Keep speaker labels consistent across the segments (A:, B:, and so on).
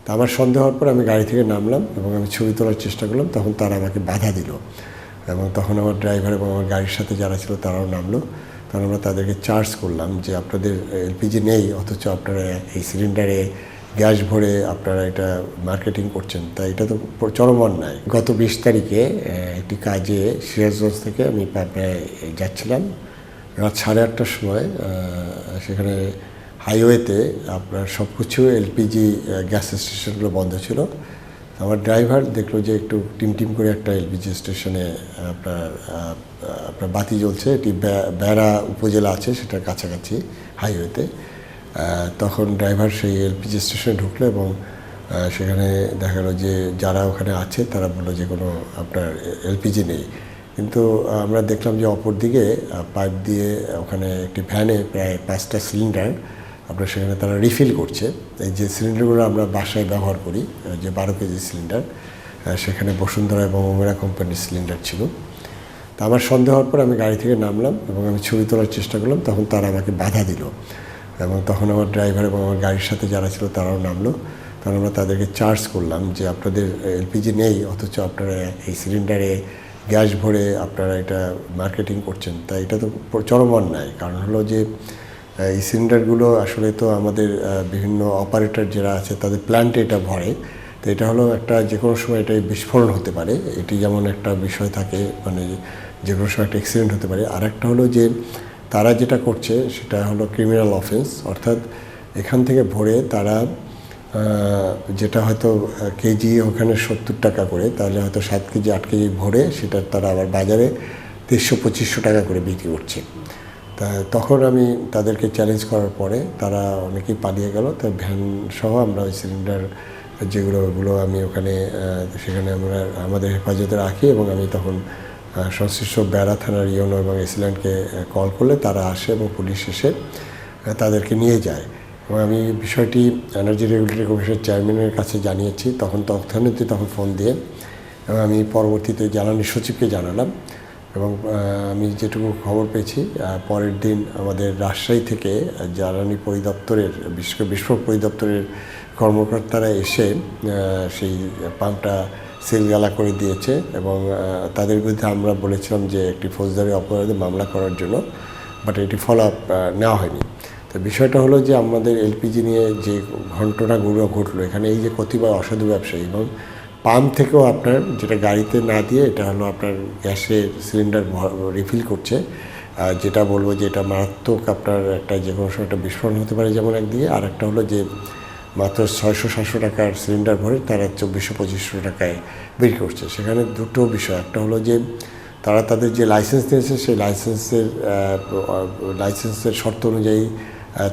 A: তা আমার সন্দেহ হওয়ার পর আমি গাড়ি থেকে নামলাম এবং আমি ছবি তোলার চেষ্টা করলাম। তখন তারা আমাকে বাধা দিল এবং তখন আমার ড্রাইভার এবং আমার গাড়ির সাথে যারা ছিল তারাও নামলো। তখন আমরা তাদেরকে চার্জ করলাম যে আপনাদের এলপিজি নেই, অথচ আপনারা এই সিলিন্ডারে গ্যাস ভরে আপনারা এটা মার্কেটিং করছেন, তাই এটা তো চরম অন্যায়। গত 20 তারিখে একটি কাজে সিরাজগঞ্জ থেকে আমি পাবনায় যাচ্ছিলাম। রাত 8:30টার সময় সেখানে হাইওয়েতে আপনার সব কিছু এলপিজি গ্যাস স্টেশনগুলো বন্ধ ছিল। আমার ড্রাইভার দেখলো যে একটু টিম করে একটা এলপিজি স্টেশনে আপনার বাতি জ্বলছে, এটি বেড়া উপজেলা আছে সেটার কাছাকাছি হাইওয়েতে। তখন ড্রাইভার সেই এলপিজি স্টেশনে ঢুকলো এবং সেখানে দেখা গেলো যে যারা ওখানে আছে তারা বললো যে কোনো আপনার এলপিজি নেই। কিন্তু আমরা দেখলাম যে অপরদিকে পাইপ দিয়ে ওখানে একটি ভ্যানে প্রায় 5টা সিলিন্ডার আপনার সেখানে তারা রিফিল করছে। এই যে সিলিন্ডারগুলো আমরা বাসায় ব্যবহার করি, যে 12 কেজি সিলিন্ডার, সেখানে বসুন্ধরা এবং ওমেরা কোম্পানির সিলিন্ডার ছিল। তা আমার সন্দেহ হওয়ার পর আমি গাড়ি থেকে নামলাম এবং আমি ছবি তোলার চেষ্টা করলাম। তখন তারা আমাকে বাধা দিল এবং তখন আমার ড্রাইভার এবং আমার গাড়ির সাথে যারা ছিল তারাও নামলো। তখন আমরা তাদেরকে চার্জ করলাম যে আপনাদের এলপিজি নেই, অথচ আপনারা এই সিলিন্ডারে গ্যাস ভরে আপনারা এটা মার্কেটিং করছেন, তাই এটা তো চরম অন্যায়। কারণ হলো যে এই সিলিন্ডারগুলো আসলে তো আমাদের বিভিন্ন অপারেটর যারা আছে তাদের প্ল্যান্টে এটা ভরে। তো এটা হলো একটা যে কোনো সময় এটা বিস্ফোরণ হতে পারে, এটি যেমন একটা বিষয় থাকে, মানে যে কোনো সময় একটা অ্যাক্সিডেন্ট হতে পারে। আর একটা হলো যে তারা যেটা করছে সেটা হলো ক্রিমিনাল অফেন্স, অর্থাৎ এখান থেকে ভরে তারা যেটা হয়তো কেজি ওখানে 70 টাকা করে, তাহলে হয়তো 7 কেজি 8 কেজি ভরে সেটা তারা আবার বাজারে 2300-2500 টাকা করে বিক্রি করছে। তা তখন আমি তাদেরকে চ্যালেঞ্জ করার পরে তারা অনেকেই পালিয়ে গেল। তার ভ্যান সহ আমরা ওই সিলিন্ডার ওগুলো আমি ওখানে সেখানে আমরা আমাদের হেফাজতে রাখি এবং আমি তখন সংশ্লিষ্ট বেড়া থানার ইউনো এবং এসিল্যান্ডকে কল করলে তারা আসে এবং পুলিশ এসে তাদেরকে নিয়ে যায়। এবং আমি বিষয়টি এনার্জি রেগুলেটরি কমিশনের চেয়ারম্যানের কাছে জানিয়েছি। তখন তৎক্ষণাৎ তখন ফোন দিয়ে এবং আমি পরবর্তীতে জ্বালানি সচিবকে জানালাম এবং আমি যেটুকু খবর পেয়েছি পরের দিন আমাদের রাজশাহী থেকে জ্বালানি পরিদপ্তরের বিস্ফোরক পরিদপ্তরের কর্মকর্তারা এসে সেই পাম্পটা সিলগালা করে দিয়েছে এবং তাদের বিরুদ্ধে আমরা বলেছিলাম যে একটি ফৌজদারি অপরাধে মামলা করার জন্য, বাট এটি ফলো আপ নেওয়া হয়নি। তো বিষয়টা হলো যে আমাদের এলপিজি নিয়ে যে ঘটনাগুলো ঘটলো এখানে, এই যে কতিপয় অসাধু ব্যবসায়ী এবং পাম্প থেকেও আপনার যেটা গাড়িতে না দিয়ে এটা হলো আপনার গ্যাসের সিলিন্ডার রিফিল করছে, যেটা বলবো যে এটা মারাত্মক আপনার একটা যে কোনো সময় একটা বিস্ফোরণ হতে পারে যেমন একদিকে, আর একটা হলো যে মাত্র 600-700 টাকার সিলিন্ডার ভরে তারা 2400-2500 টাকায় বিক্রি করছে। সেখানে দুটো বিষয়, একটা হলো যে তারা তাদের যে লাইসেন্স নিয়েছে সেই লাইসেন্সের শর্ত অনুযায়ী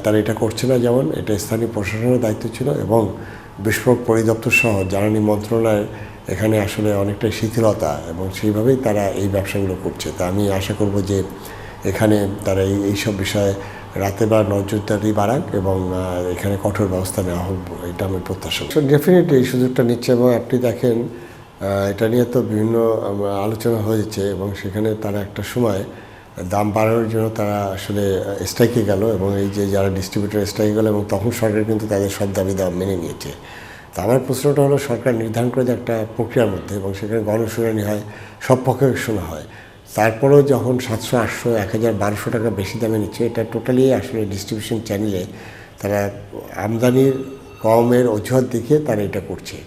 A: তারা এটা করছে না, যেমন এটা স্থানীয় প্রশাসনের দায়িত্ব ছিল এবং বিস্ফোরক পরিদপ্তর সহ জ্বালানি মন্ত্রণালয়ের এখানে আসলে অনেকটাই শিথিলতা এবং সেইভাবেই তারা এই ব্যবসাগুলো করছে। তা আমি আশা করব যে এখানে তারা এইসব বিষয়ে রাতে বা নজরদারি বাড়াক এবং এখানে কঠোর ব্যবস্থা নেওয়া হোক, এটা আমি প্রত্যাশা করি। ডেফিনেটলি এই সুযোগটা নিচ্ছে এবং আপনি দেখেন এটা নিয়ে তো বিভিন্ন আলোচনা হয়েছে এবং সেখানে তারা একটা সময় দাম বাড়ানোর জন্য তারা আসলে স্ট্রাইকে গেল এবং এই যে যারা ডিস্ট্রিবিউটার স্ট্রাইকে গেল এবং তখন সরকার কিন্তু তাদের সব দাবি দাম মেনে নিয়েছে। তো আমার প্রশ্নটা হলো সরকার নির্ধারণ করে যে একটা প্রক্রিয়ার মধ্যে এবং সেখানে গণশুনানি হয়, সব পক্ষে শোনা হয়, তারপরেও যখন 700, 800, 1000, 1200 টাকা বেশি দামে নিচ্ছে, এটা টোটালি আসলে ডিস্ট্রিবিউশন চ্যানেলে তারা আমদানির কমের অজুহাত দেখিয়ে তারা এটা করছে।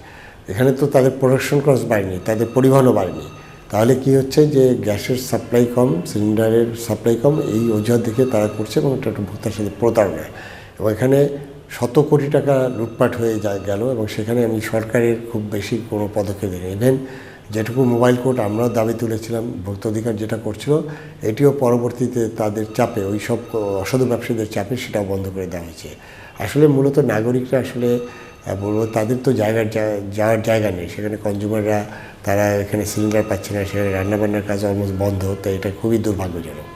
A: এখানে তো তাদের প্রোডাকশন কস্ট বাড়েনি, তাদের পরিবহনও বাড়েনি, তাহলে কি হচ্ছে যে গ্যাসের সাপ্লাই কম, সিলিন্ডারের সাপ্লাই কম, এই অজুহাত দেখে তারা করছে এবং এটা একটা ভোক্তার সাথে প্রতারণা এবং এখানে শত কোটি টাকা লুটপাট হয়ে গেল এবং সেখানে আমি সরকারের খুব বেশি কোনো পদক্ষেপ দিই। ইভেন যেটুকু মোবাইল কোর্ট আমরাও দাবি তুলেছিলাম, ভোক্তা অধিকার যেটা করছিল এটিও পরবর্তীতে তাদের চাপে, ওই সব অসাধু ব্যবসায়ীদের চাপে সেটাও বন্ধ করে দেওয়া হয়েছে। আসলে মূলত নাগরিকরা আসলে বলবো তাদের তো যাওয়ার জায়গা নেই, সেখানে কনজিউমাররা তারা এখানে সিলিন্ডার পাচ্ছে না, সেখানে রান্নাবান্নার কাজ অলমোস্ট বন্ধ, তো এটা খুবই দুর্ভাগ্যজনক।